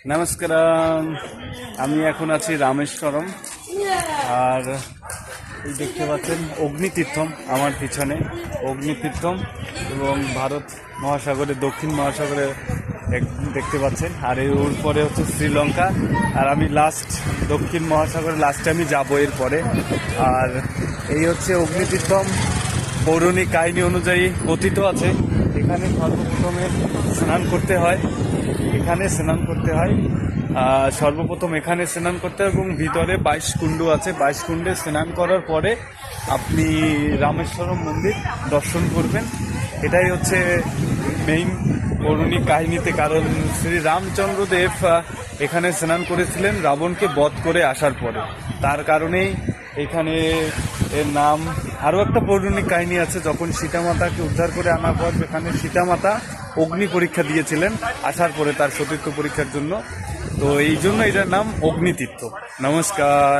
নমস্কার। আমি এখন আছি রামেশ্বরম, আর এই দেখতে পাচ্ছেন অগ্নিতীর্থম আমার পিছনে। অগ্নিতীর্থম এবং ভারত মহাসাগরে, দক্ষিণ মহাসাগরে দেখতে পাচ্ছেন। আর এর ওর পরে হচ্ছে শ্রীলঙ্কা। আর আমি লাস্ট দক্ষিণ মহাসাগরের লাস্টে আমি যাবো এরপরে। আর এই হচ্ছে অগ্নিতীর্থম। পৌরাণিক কাহিনী অনুযায়ী কথিত আছে এখানে সর্বপ্রথমে স্নান করতে হয়। সর্বপ্রথম এখানে স্নান করতে হয় এবং ভিতরে 22 কুণ্ড আছে। 22 কুণ্ডে স্নান করার পরে আপনি রামেশ্বরম মন্দির দর্শন করবেন। এটাই হচ্ছে মেইন পৌরাণিক কাহিনীতে, কারণ শ্রী রামচন্দ্র দেব এখানে স্নান করেছিলেন রাবণকে বধ করে আসার পরে। তার কারণেই এখানে এর নাম। আরও একটা পৌরাণিক কাহিনী আছে, যখন সীতামাতাকে উদ্ধার করে আনার পর এখানে সীতামাতা অগ্নি পরীক্ষা দিয়েছিলেন আসার পরে তার সতীত্ব পরীক্ষার জন্য। তো এই জন্য এটার নাম অগ্নিতীর্থ। নমস্কার।